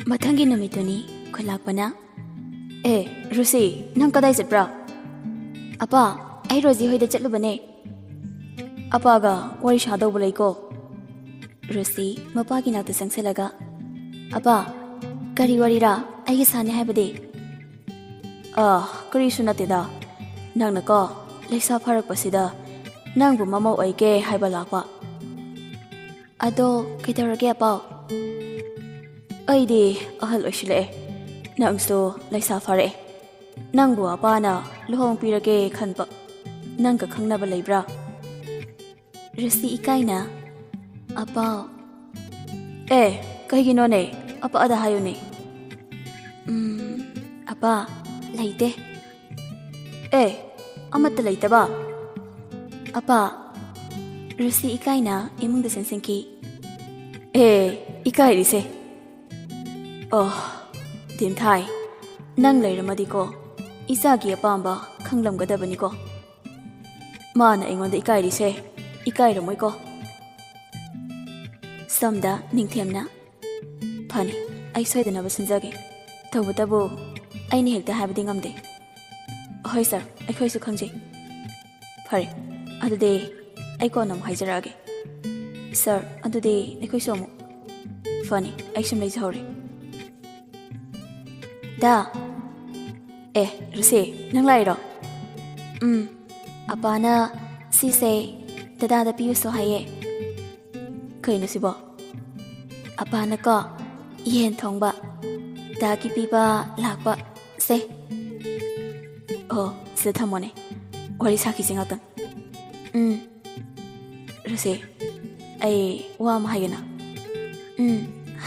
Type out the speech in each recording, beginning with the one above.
Mathangi numituni khulakpana Rusi nang kadai chitbra apa ai Rosie hoida chatlubane apa ga wari shadau bulai ko Rusi mapa gi nakta sangselaga apa kari wari ra ai gi sane haibade kari sunatida nang na ko leisa pharak pasida nang bu mamau aike haiba lakwa ado kaitarage apa aidi ahal oshile nangso leisa phare nang bu apa na lohong pirage khanpa nang ka khangnaba leibra Rusi ikaina apa kaigino ne apa ada hayo ne apa leite amatta leitaba apa Rusi ikaina imungda sensenki ikai rise dim thai nang leiramadi ko isagi apamba khanglamgadabani ko mana ingonda ikai rise ikai ramoi ko samda ningthemna phani ai soidana basinjage thobutabu aini hekta habdi ngamde hoi sir ai khoi su khangje phare adude ai ko nam haijarage sir adude ai khoi somu phani ai sim lei jhore da Rusi nang lai ro apana si se dada da piu so haye kaino sibo apana ko yen thongba da ki piba lakba se se thamone wari saki singa tan Rusi ai wa ma hayana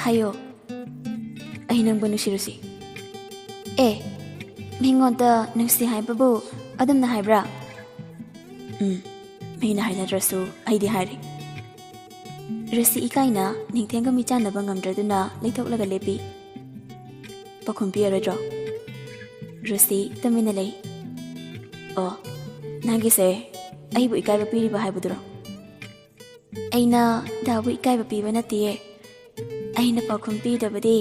hayo ai nang banu shirusi mingonda nungsi haibabu adamna haibra mina hainadrasu aidi hairi Rusi ikaina ningthenga michanaba ngamdraduna leithoklaga lepi pakhumpi aradro Rusi tamina lei nangi se aibu ikaiba piriba haibuduro aina dabu ikaiba piba natiye aina pakhumpi dabadi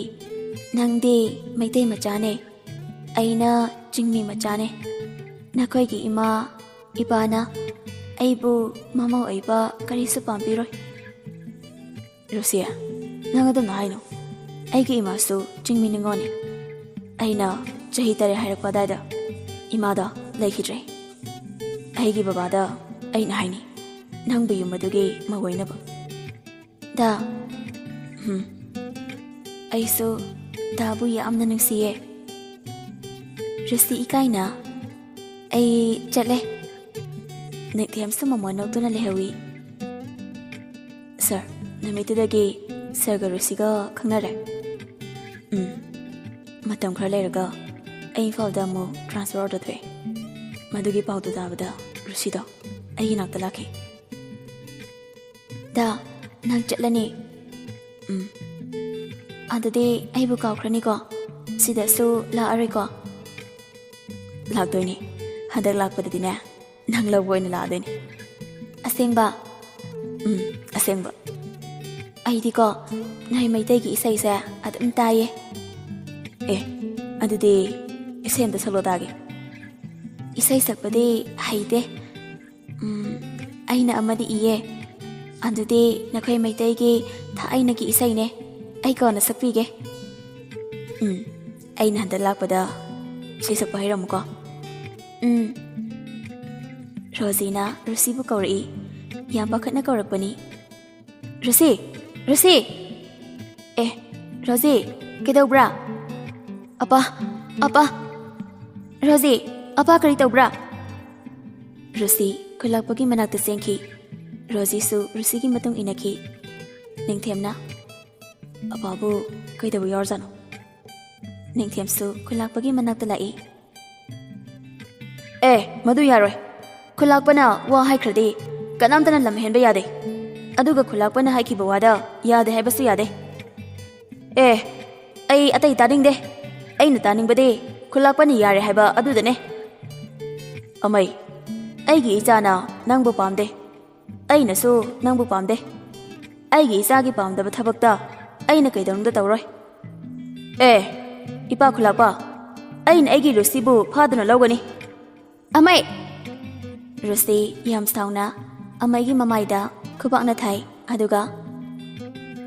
nangdi maitai machane aina jingmi machane nakhoi gi ima ibana aibu mamau aiba karisu pampiroi Rusia nangadam na haino aigi ima su jingmi ningoni aina chahi tare hairakpa daida imada lekhidre aigi babada aina haini nangbu yumadugi mawainaba da aisu dabu yamna nungsiye Rusi ikaina ai chatle Nithem sumamano tuna lehawi Sir namitidagi Sir Rusiga khangnare matam khara leraga ai falda mo transfer order the madugi paudu dabada Rusido ai nakta lakhi da nang chatlani adade ai bu kawkhrani ko sida su la ari ko lakdoini hadak lakpadadine nang lawoi na ladoini asengba asengba aidi ko nai maitai gi isai sa adum taye adude isem da salodage isai sakpade haide aina amadi iye adude nakhoi maitai gi tha aina gi isai ne ai ko na sakpige aina handa lakpada isai sakpa hiram ko Rosina Rusibu kauri yang pakatna kaurakpani Rusi Rosie kedobra apa Rosie apa kari tobra Rusi kulakpagi manakta sengki Rosie su Rusi gi matung inaki ningthemna apabu kaidabu yorzano ningthem su kulakpagi manakta lai madu yaroi khulakpana wa haikradi kanamtana lamhenba yade aduga khulakpana haikiba wada yade haibasu yade ai atai tadingde aina taningbade khulakpani yare haiba adudane amai aigi ichana nangbu pamde ainasu nangbu pamde aigi isagi pamdaba thabakta aina kaidongda tawroi Ipa khulakpa ain aigi Lucy-bu phaduna lawgani. Amai Lucy yam sauna amaigi mamaida khubakna thai aduga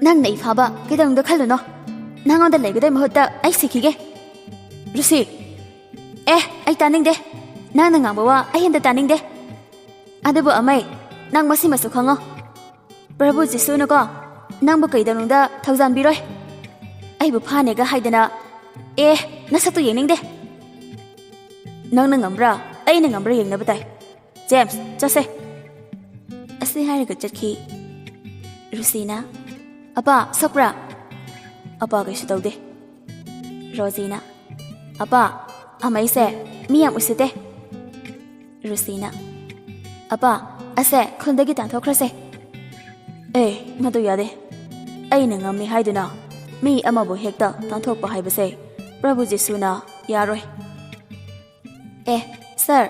nangna ifaba kidangda khalluno nangonda leigudai mahutta ai sikhige. Lucy ai taningde nangna ngangba wa ai henda taningde. Adubu amai nang masi masu khango Prabhu Jisuna ko nangbu kaidamungda thaujanbiroi aibu phanega haidana nasatu yeningde nangna ngambra aina ngambra yengnaba tai James chase asi hairaga chatki. Rusina apa sokra apa kaisu taude. Rosina apa amaise miyam usite. Rusina apa ase khundagi tanthokrase. Madu yade aina ngammi haiduna mi amabu hekta tanthokpa haibase Prabhu Jisuna yaroi. Sir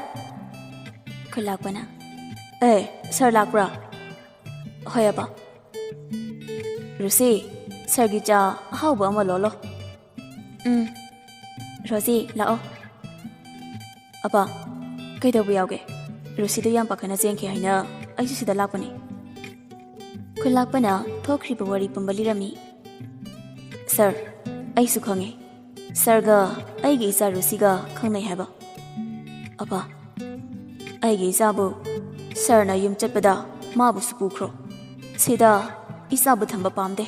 khulakpana sir lakbra hoyaba. Rusi sargi cha hauba ama lolo. Rosie lao apa kaidabu yauge. Rusi do yam pakhana jengki haina aisu sida lakpani. Khulakpana thokriba wari pambalirami. Sir aisu khange sarga aigi isa Rusiga khangnai haba. Apa aigi isabu sarna yum chatpada mabu supukro sida isabu thamba pamde.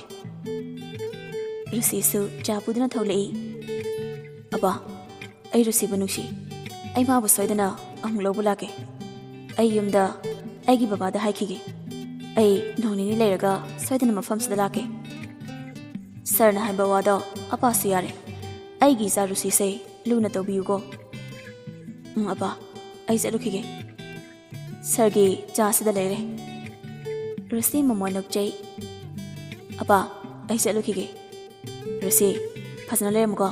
Rusi su chapudna tholei. Apa ai Rusi banushi ai mabu soidana amung lobu lake. Ai yumda aigi babada haikige. Ai nonini leiraga soidana mafam sida lake. Sarna haiba wado apa su yare. Aigi isa Rusi se luna tobiyugo. Apa ai chatlukige. Sargi cha sida leire. Rusi mamoy nokjai. Apa ai chatlukige. Rusi phasana leiramugo.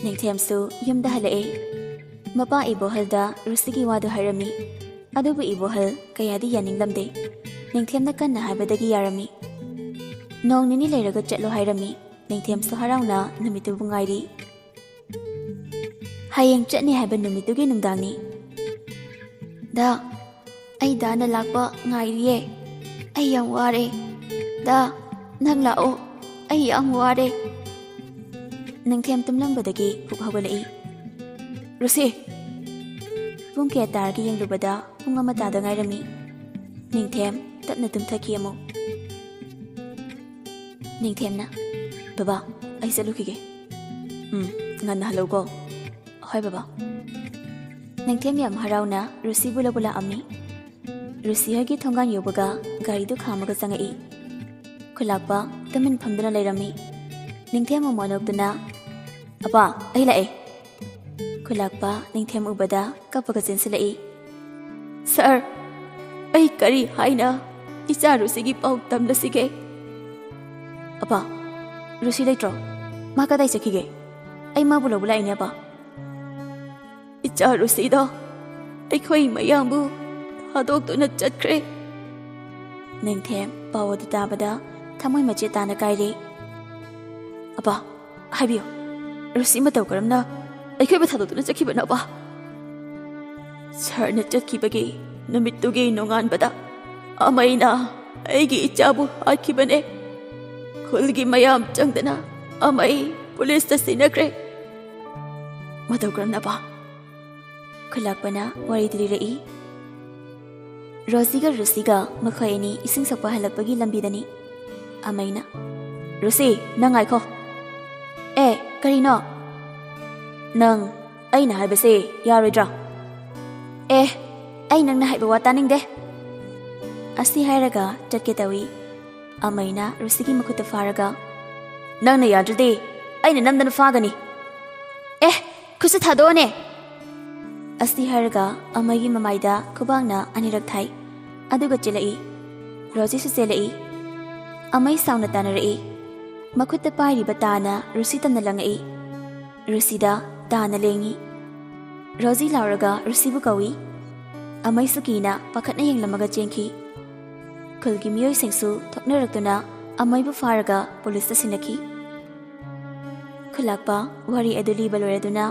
Ningthem-su yumda halai. Mapa ibohalda Rusigi wadu hairami. Adubu ibohal kayadi yaninglamde. Ningthem-na kanna haibadagi yarami. Nong nini leiraga chatlo hairami. Ningthem-su harauna namitubu ngairi. Hayang chatni haiba namitugi nungdangni. Da ai dana lakpa ngairiye. Ai yang ware. Da nang lao ai yang ware. Ningthem tumlambadagi puk hawalai. Rusi pung kaya targi yang lubada pung amatada ngairami. Ningthem tapna tumthaki amo. Ningthem na baba ai salukige. Nganna halo ko. Hoy baba. Ningthem yam harauna Rusi bula bula ami. Rusi hagi thongan yobaga gari du khamaga sangai. Khulakpa tamin phamdana leirami. Ningthem monokduna apa ai lae. Khulakpa Ningthem ubada kapaga jinsilai. Sir ai kari haina icha Rusigi pau tamlasige. Apa Rusi leitro ma kadai chakige. Ai ma bulo bula ine ba. Icha Rusi do ai khoi mayambu hadokduna chatkre. Ningthem pawadu tabada thamoi mache tana kaire. Apa haibiyo Rusi matau karamna aikhoiba thadokduna chakhibana ba. Sarna chakhibagi numittugi nonganbada amaina aigi ichabu hakhibane. Khulgi mayam changdana amai police ta sinakre. Matau karamna ba. Khulakpana wari dirirei. Rosiga Rusiga makhoini ising sakpa halakpagi lambidani. Amaina Rusi nang aiko. Karino nang aina haibase yaroidra. Ai nang na haiba wa taningde. Asi hairaga chatke tawi. Amaina Rusigi makuta faraga. Nang na yadrade aina namdana fagani. Kusa thadone. Asi hairaga amagi mamaida kubangna anirak thai. Aduga chilai. Roji su chelai. Amai sauna tanarei. Makuta pairi batana Rusi tamna langai. Rusida dana lengi. Roji lauraga Rusibu kawi. Amai sukina pakatna yenglamaga chenki. Khulgi miyoi singsu thoknaraktuna ꯑꯃꯩꯕꯨ ꯐꯥꯔꯒ ꯄꯨꯂꯤꯁꯇ ꯁꯤꯟꯅꯈꯤ꯫ ꯈꯨꯜꯂꯥꯛꯄ ꯋꯥꯔꯤ ꯑꯗꯨ ꯂꯤꯕ ꯂꯣꯏꯔꯗꯨꯅ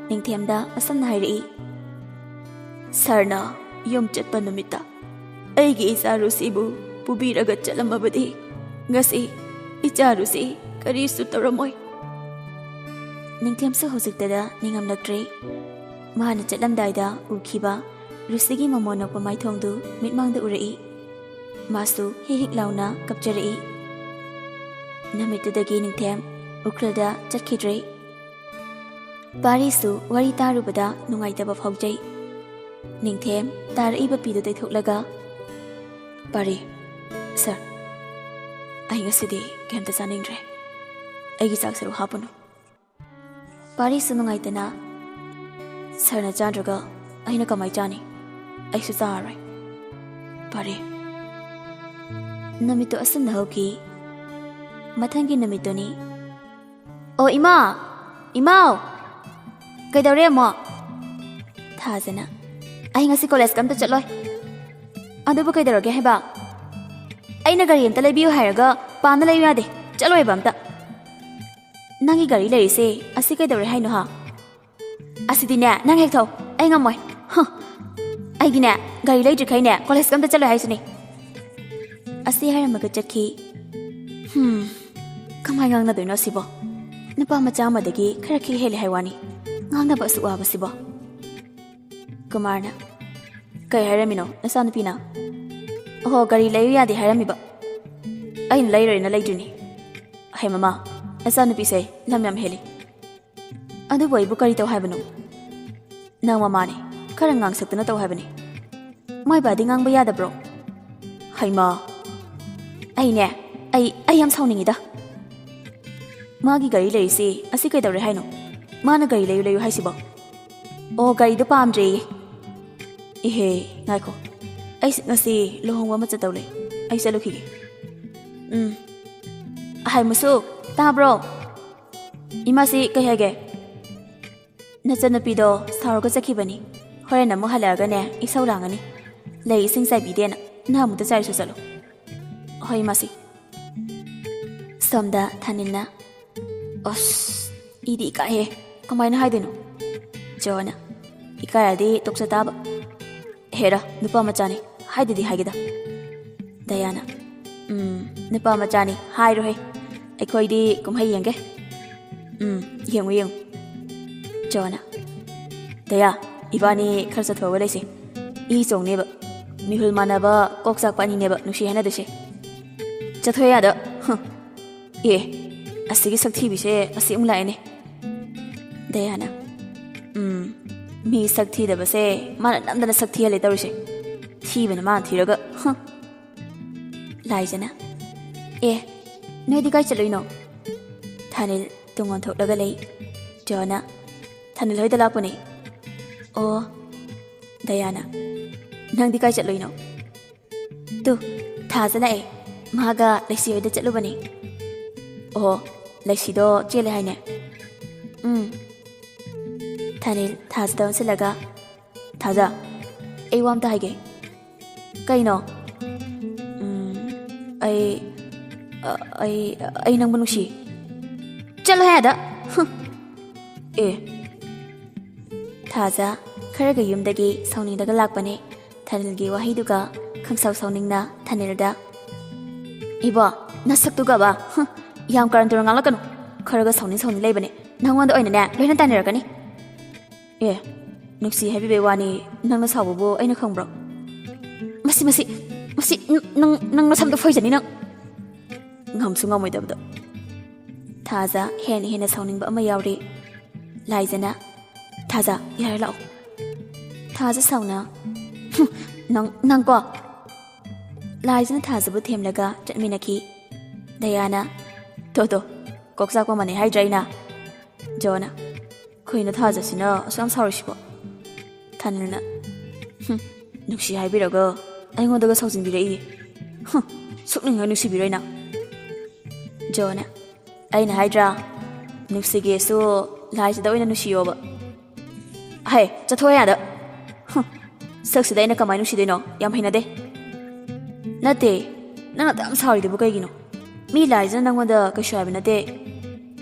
ꯅꯤꯡꯊꯦꯝꯗ ꯑꯁꯝꯅ ꯍꯥꯏꯔꯛꯏ꯫ ꯁꯥꯔꯅ ꯌꯨꯝ ꯆꯠꯄ ꯅꯨꯃꯤꯠꯇ ꯑꯩꯒꯤ ꯏꯆꯥꯔꯨꯁꯤꯕꯨ ꯄꯨꯕꯤꯔꯒ ꯆꯠꯂꯝꯃꯕꯗꯤ ꯉꯁꯤ ꯏꯆꯥꯔꯨꯁꯤ ꯀꯔꯤꯁꯨ ꯇꯧꯔꯝꯃꯣꯏ꯫ ꯅꯤꯡꯊꯦꯝꯁꯨ ꯍꯧꯖꯤꯛꯇꯗ ꯅꯤꯡꯉꯝꯂꯛꯇ꯭ꯔꯦ꯫ ꯃꯥꯅ ꯆꯠꯂꯝꯗꯥꯏꯗ ꯎꯈꯤꯕ ꯔꯨꯁꯤꯒꯤ ꯃꯃꯣꯟ ꯅꯣꯛꯄ ꯃꯥꯏꯊꯣꯡꯗꯨ ꯃꯤꯠꯃꯥꯡꯗ ꯎꯔꯛꯏ꯫ ꯃꯥꯁꯨ ꯍꯤꯛ ꯍꯤꯛ ꯂꯥꯎꯅ ꯀꯞꯆꯔꯛꯏ꯫ ꯅꯨꯃꯤꯠꯇꯨꯗꯒꯤ ꯅꯤꯡꯊꯦꯝ ꯎꯈ꯭ꯔꯨꯜꯗ ꯆꯠꯈꯤꯗ꯭ꯔꯦ꯫ ꯄꯥꯔꯤꯁꯨ ꯋꯥꯔꯤ ꯇꯥꯔꯨꯕꯗ ꯅꯨꯡꯉꯥꯏꯇꯕ ꯐꯥꯎꯖꯩ꯫ ꯅꯤꯡꯊꯦꯝ ꯇꯥꯔꯛꯏꯕ ꯄꯤꯗꯨ ꯇꯩꯊꯣꯛꯂꯒ, ꯄꯥꯔꯤ, ꯁꯥꯔ, ꯑꯩ ꯉꯁꯤꯗꯤ ꯀꯩꯝꯇ ꯆꯥꯅꯤꯡꯗ꯭ꯔꯦ, ꯑꯩꯒꯤ ꯆꯥꯛ ꯁꯔꯨꯛ ꯍꯥꯞꯄꯨꯅꯨ꯫ ꯄꯥꯔꯤꯁꯨ ꯅꯨꯡꯉꯥꯏꯇꯅ, ꯁꯥꯔꯅ ꯆꯥꯗ꯭ꯔꯒ ꯑꯩꯅ ꯀꯃꯥꯏ ꯆꯥꯅꯤ? ꯑꯩꯁꯨ ꯆꯥꯔꯔꯣꯏ꯫ ꯄꯥꯔꯤ. ꯅꯨꯃꯤꯠꯇꯨ ꯑꯁꯨꯝꯅ ꯍꯧꯈꯤ꯫ ꯃꯊꯪꯒꯤ ꯅꯨꯃꯤꯠꯇꯨꯅꯤ꯫ ꯑꯣ ꯏꯃꯥ! ꯏꯃꯥꯎ! ꯀꯩꯗꯧꯔꯦ ꯑꯃꯨꯛ? ꯊꯥꯖꯅ, ꯑꯩ ꯉꯁꯤ ꯀꯣꯂꯦꯖ ꯀꯝꯇ ꯆꯠꯂꯣꯏ꯫ ꯑꯗꯨꯕꯨ ꯀꯩꯗꯧꯔꯒꯦ ꯍꯥꯏꯕ? ꯑꯩꯅ ꯒꯥꯔꯤ ꯑꯝꯇ ꯂꯩꯕꯤꯌꯨ ꯍꯥꯏꯔꯒ ꯄꯥꯝꯅ ꯂꯩꯌꯨ ꯌꯥꯗꯦ, ꯆꯠꯂꯣꯏꯕ ꯑꯝꯇ꯫ ꯅꯪꯒꯤ ꯒꯥꯔꯤ ꯂꯩꯔꯤꯁꯦ ꯑꯁꯤ ꯀꯩꯗꯧꯔꯦ ꯍꯥꯏꯅꯣ ꯍꯥ? ꯑꯁꯤꯗꯤꯅꯦ ꯅꯪ ꯍꯦꯛ ꯊꯧ, ꯑꯩ ꯉꯝꯃꯣꯏ꯫ ꯑꯩꯒꯤꯅꯦ ꯒꯥꯔꯤ ꯂꯩꯇ꯭ꯔꯤꯈꯩꯅꯦ ꯀꯣꯂꯦꯖ ꯀꯝꯇ ꯆꯠꯂꯣꯏ ꯍꯥꯏꯁꯤꯅꯤ꯫ ꯑꯁꯤ ꯍꯥꯏꯔꯝꯃꯒ ꯆꯠꯈꯤ꯫ ꯀꯃꯥꯏ ꯉꯥꯡꯅꯗꯣꯏꯅꯣ ꯁꯤꯕꯣ? ꯅꯨꯄꯥ ꯃꯆꯥ ꯑꯃꯗꯒꯤ ꯈꯔ ꯈꯤꯛ ꯍꯦꯜꯂꯦ ꯍꯥꯏ ꯋꯥꯅꯤ, ꯉꯥꯡꯅꯕ ꯑꯁꯨꯛ ꯋꯥꯕꯁꯤꯕꯣ? ꯀꯨꯃꯥꯔꯅ, ꯀꯩ ꯍꯥꯏꯔꯝꯃꯤꯅꯣ ꯅꯆꯥꯅꯨꯄꯤꯅ? ꯑꯣꯍꯣ, ꯒꯥꯔꯤ ꯂꯩꯌꯨ ꯌꯥꯗꯦ ꯍꯥꯏꯔꯝꯃꯤꯕ? ꯑꯩꯅ ꯂꯩꯔꯣꯏꯅ ꯂꯩꯗ꯭ꯔꯤꯅꯤ꯫ ꯍꯩ ꯃꯃꯥ, ꯅꯆꯥꯅꯨꯄꯤꯁꯦ ꯂꯝ ꯌꯥꯝ ꯍꯦꯜꯂꯤ꯫ ꯑꯗꯨꯕꯨ ꯑꯩꯕꯨ ꯀꯔꯤ ꯇꯧ ꯍꯥꯏꯕꯅꯣ? ꯅꯪ ꯃꯃꯥꯅꯤ, ꯈꯔ ꯉꯥꯡꯁꯛꯇꯅ ꯇꯧ ꯍꯥꯏꯕꯅꯤ꯫ ꯃꯥꯏꯕꯥꯗꯤ ꯉꯥꯡꯕ ꯌꯥꯗꯕ꯭ꯔꯣ? ꯍꯩꯃꯥ, ꯑꯩ ꯌꯥꯝ ꯁꯥꯎꯅꯤꯡꯉꯤꯗ꯫ ꯃꯥꯒꯤ ꯒꯥꯔꯤ ꯂꯩꯔꯤꯁꯤ ꯑꯁꯤ ꯀꯩꯗꯧꯔꯦ ꯍꯥꯏꯅꯣ? ꯃꯥꯅ ꯒꯥꯔꯤ ꯂꯩꯌꯨ ꯂꯩꯌꯨ ꯍꯥꯏꯁꯤꯕꯣ? ꯑꯣ, ꯒꯥꯔꯤꯗꯣ ꯄꯥꯝꯗ꯭ꯔꯦꯌꯦ꯫ ꯏꯍꯦ, ꯉꯥꯏꯈꯣ, ꯑꯩ ꯉꯁꯤ ꯂꯨꯍꯣꯡꯕ ꯑꯃ ꯆꯠꯇꯧ ꯂꯩ, ꯑꯩ ꯆꯠꯂꯨꯈꯤꯒꯦ꯫ ꯍꯥꯏꯃꯨꯁꯨ, ꯇꯥꯕ꯭ꯔꯣ? ꯏꯃꯥꯁꯤ ꯀꯩ ꯍꯥꯏꯒꯦ? ꯅꯆꯟꯅꯨꯄꯤꯗꯣ ꯁꯥꯎꯔꯒ ꯆꯠꯈꯤꯕꯅꯤ, ꯍꯣꯔꯦꯟ ꯑꯃꯨꯛ ꯍꯜꯂꯛꯑꯒꯅꯦ ꯏꯁꯧ ꯂꯥꯡꯉꯅꯤ, ꯂꯩ ꯏꯁꯤꯡ ꯆꯥꯏꯕꯤꯗꯦꯅ, ꯅꯍꯥꯟꯃꯨꯛꯇ ꯆꯥꯏꯔꯁꯨ ꯆꯠꯂꯣ꯫ ꯍꯣꯏ ꯏꯃꯥꯁꯤ꯫ ꯁꯣꯝꯗ ꯊꯥꯅꯤꯜꯅ, ꯑꯁ, ꯏꯗꯤ ꯏꯀꯥꯏꯍꯦ, ꯀꯃꯥꯏꯅ ꯍꯥꯏꯗꯣꯏꯅꯣ? ꯖꯣꯅ, ꯏꯀꯥꯏꯔꯗꯤ ꯇꯣꯛꯆ ꯇꯥꯕ꯫ ꯍꯦꯔꯥ, ꯅꯨꯄꯥ ꯃꯆꯥꯅꯤ, ꯍꯥꯏꯗꯗꯤ ꯍꯥꯏꯒꯦꯗ꯫ ꯗꯌꯥꯅ, ꯅꯨꯄꯥ ꯃꯆꯥꯅꯤ, ꯍꯥꯏꯔꯣꯍꯦ, ꯑꯩꯈꯣꯏꯗꯤ ꯀꯨꯝꯍꯩ ꯌꯦꯡꯒꯦ꯫ ꯌꯦꯡꯉꯨ ꯌꯦꯡꯉꯨ꯫ ꯖꯣꯅ, ꯗꯌꯥ, ꯏꯕꯥꯅꯤ ꯈꯔ ꯆꯠꯊꯣꯛꯑꯒ ꯂꯩꯁꯦ, ꯏ ꯆꯣꯡꯅꯦꯕ, ꯃꯤꯍꯨꯜ ꯃꯥꯟꯅꯕ ꯀꯣꯛ ꯆꯥꯛꯄ ꯑꯅꯤꯅꯦꯕ ꯅꯨꯡꯁꯤ ꯍꯥꯏꯅꯗꯣꯏꯁꯦ꯫ ꯆꯠꯊꯣꯛ ꯌꯥꯗ꯫ ꯑꯦ, ꯑꯁꯤꯒꯤ ꯁꯛꯊꯤꯕꯤꯁꯦ ꯑꯁꯤ ꯑꯃꯨꯛ ꯂꯥꯛꯑꯦꯅꯦ꯫ ꯗꯌꯥꯅ, ꯃꯤ ꯁꯛ ꯊꯤꯗꯕꯁꯦ ꯃꯥꯅ ꯅꯝꯗꯅ ꯁꯛ ꯊꯤꯍꯜꯂꯦ ꯇꯧꯔꯤꯁꯦ, ꯊꯤꯕꯅ ꯃꯥꯅ ꯊꯤꯔꯒ꯫ ꯂꯥꯏꯖꯅ, ꯑꯦ, ꯅꯣꯏꯗꯤ ꯀꯥꯏ ꯆꯠꯂꯨꯏꯅꯣ? ꯊꯥꯅꯤꯜ ꯇꯨꯡ ꯑꯣꯟꯊꯣꯛꯂꯒ ꯂꯩ꯫ ꯖꯣꯅ, ꯊꯥꯅꯤꯜ ꯍꯣꯏꯗ ꯂꯥꯛꯄꯅꯦ꯫ ꯑꯣ꯫ ꯗꯌꯥꯅ, ꯅꯪꯗꯤ ꯀꯥꯏ ꯆꯠꯂꯨꯏꯅꯣ? ꯇꯨ, ꯊꯥꯖ ꯂꯥꯛꯑꯦ, ꯃꯥꯒ ꯂꯩꯁꯤ ꯍꯣꯏꯗ ꯆꯠꯂꯨꯕꯅꯤ꯫ ꯑꯣꯍꯣ, ꯂꯩꯁꯤꯗꯣ ꯆꯦꯜꯂꯦ ꯍꯥꯏꯅꯦ? ꯊꯥꯅꯤꯜ ꯊꯥꯖꯗ ꯑꯣꯟꯁꯤꯜꯂꯒ, ꯊꯥꯖ, ꯑꯩ ꯋꯥ ꯑꯝꯇ ꯍꯥꯏꯒꯦ꯫ ꯀꯩꯅꯣ? ꯑꯩ ꯅꯪꯕꯨ ꯅꯨꯡꯁꯤ꯫ ꯆꯠꯂꯣ ꯍꯥꯏꯗ꯫ ꯑꯦ. ꯊꯥꯖ ꯈꯔꯒ ꯌꯨꯝꯗꯒꯤ ꯁꯥꯎꯅꯤꯡꯂꯒ ꯂꯥꯛꯄꯅꯦ꯫ ꯊꯥꯅꯤꯜꯒꯤ ꯋꯥꯍꯩꯗꯨꯒ ꯈꯪꯁꯥꯎ ꯁꯥꯎꯅꯤꯡꯅ ꯊꯥꯅꯤꯜꯗ, ꯏꯕꯣ, ꯅꯁꯛꯇꯨꯒꯕ, ꯌꯥꯝ ꯀꯔꯟ ꯇꯨꯔꯟ ꯉꯥꯡꯂꯛꯀꯅꯨ, ꯈꯔꯒ ꯁꯥꯎꯅꯤꯡ ꯂꯩꯕꯅꯦ, ꯅꯪꯉꯣꯟꯗ ꯑꯣꯏꯅꯅꯦ ꯂꯣꯏꯅ ꯇꯥꯏꯅꯔꯛꯀꯅꯤ꯫ ꯑꯦ, ꯅꯨꯡꯁꯤ ꯍꯥꯏꯕꯤꯕꯩ ꯋꯥꯅꯤ, ꯅꯪꯅ ꯁꯥꯎꯕꯕꯨ ꯑꯩꯅ ꯈꯪꯕ꯭ꯔꯣ? ꯃꯁꯤ ꯅꯪ ꯅꯁꯝꯗ ꯐꯣꯏꯖꯅꯤ ꯅꯪ꯫ ꯉꯝꯁꯨ ꯉꯝꯃꯣꯏꯗꯕꯗ꯫ ꯊꯥꯖ ꯍꯦꯟꯅ ꯁꯥꯎꯅꯤꯡꯕ ꯑꯃ ꯌꯥꯎꯔꯤ꯫ ꯂꯥꯏꯖꯅ, ꯊꯥꯖ, ꯌꯥꯔꯦ ꯂꯥꯛꯑꯣ꯫ ꯊꯥꯖ ꯁꯥꯎꯅ, ꯅꯪ ꯀꯣ꯫ ꯂꯥꯏꯖꯅ ꯊꯥꯖꯕꯨ ꯊꯦꯝꯂꯒ ꯆꯠꯃꯤꯟꯅꯈꯤ꯫ ꯗꯌꯥꯅ, ꯇꯣ, ꯀꯣꯛ ꯆꯥꯛꯄ ꯃꯥꯟꯅꯩ ꯍꯥꯏꯗ꯭ꯔꯥ ꯑꯩꯅ? ꯖꯣꯅ, ꯑꯩꯈꯣꯏꯅ ꯊꯥꯖꯁꯤꯅ ꯑꯁꯨꯛ ꯌꯥꯝ ꯁꯥꯎꯔꯤꯁꯤꯕꯣ? ꯊꯥꯅꯤꯜꯅ, ꯅꯨꯡꯁꯤ ꯍꯥꯏꯕꯤꯔꯒ ꯑꯩꯉꯣꯟꯗꯒ ꯁꯥꯎꯖꯤꯟꯕꯤꯔꯛꯏ, ꯁꯨꯛꯅꯤꯡꯉꯥꯏ ꯅꯨꯡꯁꯤꯕꯤꯔꯣꯏꯅ꯫ ꯖꯣꯅ, ꯑꯩꯅ ꯍꯥꯏꯗ꯭ꯔꯥ, ꯅꯨꯡꯁꯤꯒꯦꯁꯨ ꯂꯥꯏꯁꯤꯗ ꯑꯣꯏꯅ ꯅꯨꯡꯁꯤꯌꯣꯕ꯫ ꯍꯩ, ꯆꯠꯊꯣꯛ ꯌꯥꯗ꯫ ꯁꯛꯁꯤꯗ ꯑꯩꯅ ꯀꯃꯥꯏꯅ ꯅꯨꯡꯁꯤꯗꯣꯏꯅꯣ? ꯌꯥꯝ ꯍꯩꯅꯗꯦ꯫ ꯅꯠꯇꯦ, ꯅꯪꯅ ꯌꯥꯝ ꯁꯥꯎꯔꯤꯗꯨꯕꯨ ꯀꯩꯒꯤꯅꯣ? mi laija nangwanda kaisu haiba nate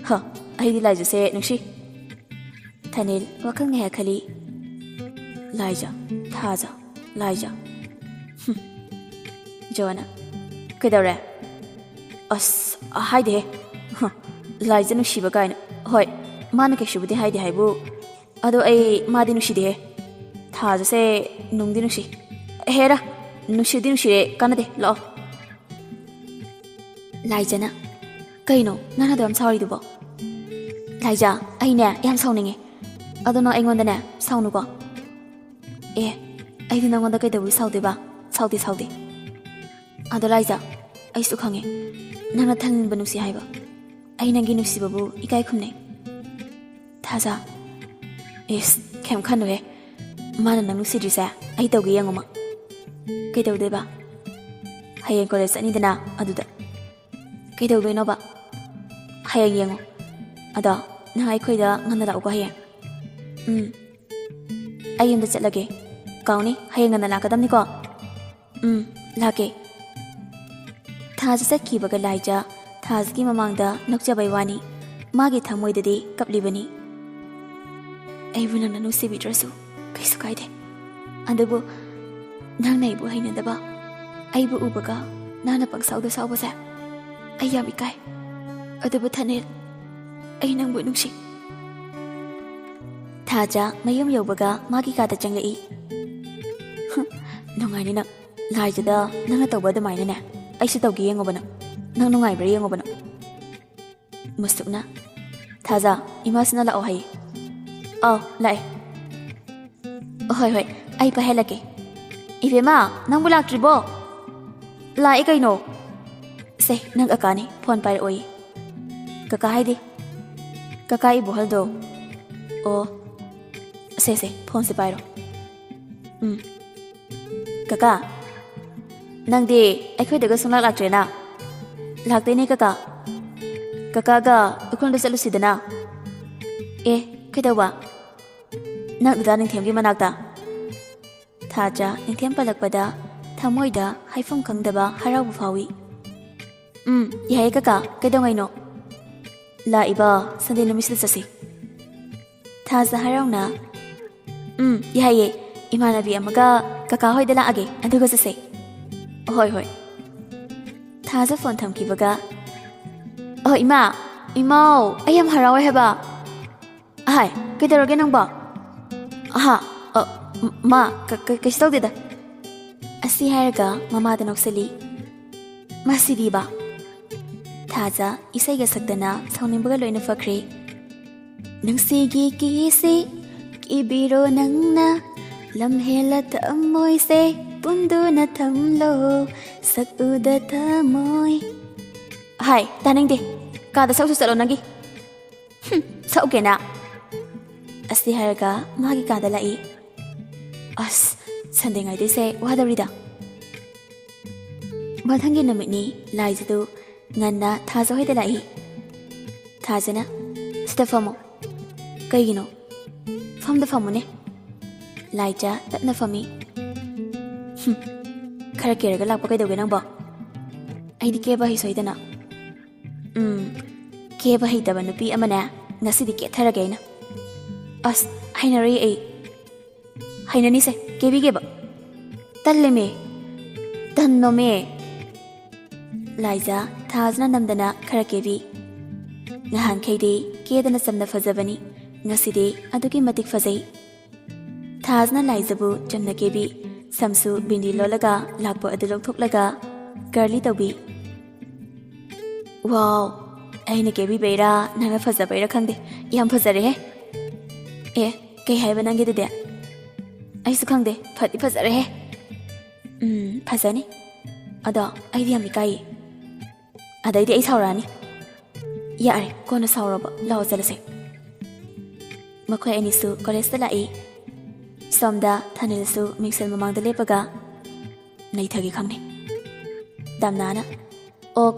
ha aidi laija se nungsi Thanil wakal ngai khali laija thaja laija Joanna kaidore as haide laija nusiba kaina hoi mana kaisu budi haide haibu ado ai madi nuside thaja se nungdi nusi hera nusidi nusire kanade lo Laijana kaino nana dam sauri dubo Laija aine yam sauninge adono aingonda saunu ko aidi nangonda kaidabu saude ba saude ado Laija aisu khange nana thanin banusi haiba aina gi nusi babu ikai khumne thaja kem khanu he mana nanu sidrisa ai tawge yangoma kaidawde ba hayeng college ani dana aduda kaidawdoino ba hayeng yango ada nang ai khoida ngana da uga hayeng ayunda chatlage kauni hayeng ngana lakadamni ko lake thaja sakhibaga Laija thajgi mamangda nokjabai wani magi thamoidadi kaplibani aibu nang nanu sibidrasu kaisu kaide adubu nang naibu hainadaba aibu ubaga nana pangsauda saubasa ai yam ikai adubu Thanil ai nangbu nungsi Thaja mayum yobaga magi kada changlei nongai ni na Laija da nanga tawba da maina ne aisu tawgi yengobana nang nongai bra yengobana mustukna Thaja imasna la ohai lai hoi ai pa helake Ibema nang bulak tribo lai kaino se nang akani phone pai oi kaka haidi kaka ibu haldo se phone se pairo kaka nang di ai khoi daga sunglak lak trena lakte ne kaka ga ukon da salu sidana kaidawa nang da ning themgi manakta Thaja ningthem palakpada thamoida haifam khangdaba harabu fawi yai kaka kaidongaino la iba sande numisda sasi Thaja harauna yai imanabi amaga kaka hoida la age aduga sase hoi Thaja phone thamkibaga imau ayam harawe heba hai kaidaroge nangba ma kaisi tawdeda asi hairaga mamada noksali masidi ba Thaja isaiga sakdana saunimbaga loina fakre nungsigi kisi kibiro nangna lamhela thamoise punduna thamlo sakuda thamoi hai taningde kada sausu salo nangi saukena asi hairaga magi kada lai Sunday ngai de se wadarida Mathangi namini Laijadu nganna Thaja hoida lai Thajana stefamo kaigino famda famune Laija tapna fami khara keraga lakpa kaidoge nangba aidi keba hi soidana keba hi daba nupi amana ngasidi ke tharagaina hainari ai hainani se kebi geba talleme tannome Laija Thajana namdana khara kebi ngahan khaide kedana samna fazabani ngaside adugi matik fazai Thajana Laijabu jamna kebi samsu bindi lolaga lakpo adu lokthok girly tawbi wow aina kebi beira nanga fazabaira khangde yam fazare he kei haiba nange de aisu khangde phati fazare he fazani ada aidi yam ikai adaidi ai saurani yare kona sauraba law jalase makhoi anisu college ta lai somda Thanilsu mixel mamangda lepaga naithagi khangni damnana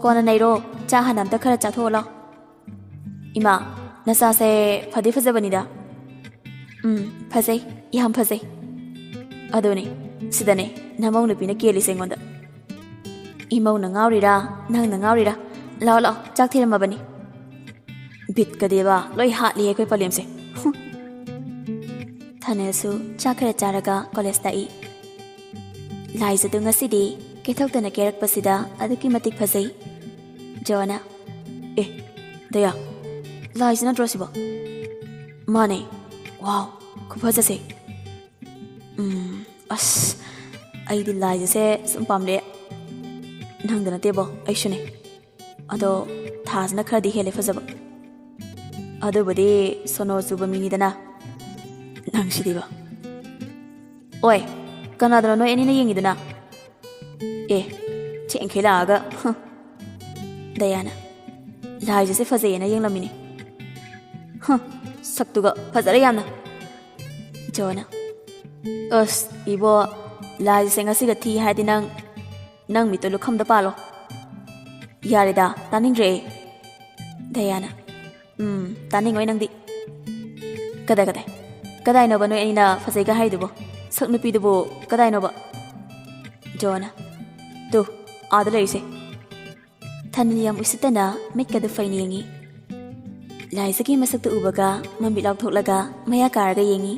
kona nairo cha hanamta khara chathola ima nasa se phadi fazabani da phazai yam phazai adone sidane namau nupina keli sengonda imau na ngawrira nang na ngawrira ꯂꯥꯛꯑꯣ ꯂꯥꯛꯑꯣ ꯆꯥꯛ ꯊꯤꯔꯝꯃꯕꯅꯤ ꯕꯤꯠꯀꯗꯤꯕ ꯂꯣꯏ ꯍꯥꯠꯂꯤ ꯑꯩꯈꯣꯏ ꯄꯂꯦꯝꯁꯦ ꯊꯥꯅꯦꯜꯁꯨ ꯆꯥꯛ ꯈꯔ ꯆꯥꯔꯒ college ꯂꯥꯛꯏ ꯂꯥꯏꯖꯗꯨ ꯉꯁꯤꯗꯤ ꯀꯦꯊꯣꯛꯇꯅ ꯀꯦꯔꯛꯄꯁꯤꯗ ꯑꯗꯨꯛꯀꯤ ꯃꯇꯤꯛ ꯐꯖꯩ ꯖꯣꯅ ꯑꯦ ꯗꯌꯥ ꯂꯥꯏꯖ ꯅꯠꯇ꯭ꯔꯣ ꯁꯤꯕꯣ ꯃꯥꯅꯦ ꯋꯥꯎ ꯈꯨꯐꯖꯁꯦ ꯑꯁ ꯑꯩꯗꯤ ꯂꯥꯏꯖꯁꯦ ꯁꯨꯝ ꯄꯥꯝꯂꯛꯑꯦ ꯅꯪꯗ ꯅꯠꯇꯦꯕꯣ ꯑꯩꯁꯨꯅꯦ ꯑꯗꯣ ꯊꯥꯁꯤꯅ ꯈꯔꯗꯤ ꯍꯦꯜꯂꯦ ꯐꯖꯕ ꯑꯗꯨꯕꯨꯗꯤ ꯁꯣꯅꯣ ꯆꯨꯕ ꯃꯤꯅꯤꯗꯅ ꯅꯪꯁꯤꯗꯤꯕ ꯑꯣꯏ ꯀꯅꯥꯗꯅꯣ ꯅꯣꯏ ꯑꯅꯤꯅ ꯌꯦꯡꯉꯤꯗꯨꯅ ꯑꯦ ꯆꯦꯡꯈꯩ ꯂꯥꯛꯑꯒ ꯗꯌꯥꯅ ꯂꯥꯏꯖꯁꯦ ꯐꯖꯩꯌꯦꯅ ꯌꯦꯡꯂꯝꯃꯤꯅꯤ ꯁꯛꯇꯨꯒ ꯐꯖꯔꯦ ꯌꯥꯝꯅ ꯖꯣꯅ ꯑꯁ 이보 ꯂꯥꯏꯖꯁꯦ ꯉꯁꯤꯒ ꯊꯤ ꯍꯥꯏꯔꯗꯤ ꯅꯪ ꯃꯤꯠꯇꯣ ꯂꯨꯈꯝꯗ ꯄꯥꯜꯂꯣ ꯌꯥꯔꯦꯗ ꯇꯥꯅꯤꯡꯗ꯭ꯔꯦ ꯗꯌꯥꯅ ꯇꯥꯅꯤꯡꯉꯣꯏ ꯅꯪꯗꯤ ꯀꯗꯥꯏꯅꯣꯕ ꯅꯣꯏ ꯑꯅꯤꯅ ꯐꯖꯩꯒ ꯍꯥꯏꯗꯨꯕꯣ ꯁꯛ ꯅꯨꯄꯤꯗꯨꯕꯨ ꯀꯗꯥꯏꯅꯣꯕ ꯖꯣꯅ ꯇꯨ ꯑꯥꯗ ꯂꯩꯔꯤꯁꯦ ꯊꯥꯅꯦꯜ ꯌꯥꯝ ꯎꯁꯤꯠꯇꯅ ꯃꯤꯠꯀꯗꯨ ꯐꯩꯅ ꯌꯦꯡꯉꯤ ꯂꯥꯏꯖꯒꯤ ꯃꯁꯛꯇꯨ ꯎꯕꯒ ꯃꯃꯤꯠ ꯂꯥꯎꯊꯣꯛꯂꯒ ꯃꯌꯥ ꯀꯥꯔꯒ ꯌꯦꯡꯉꯤ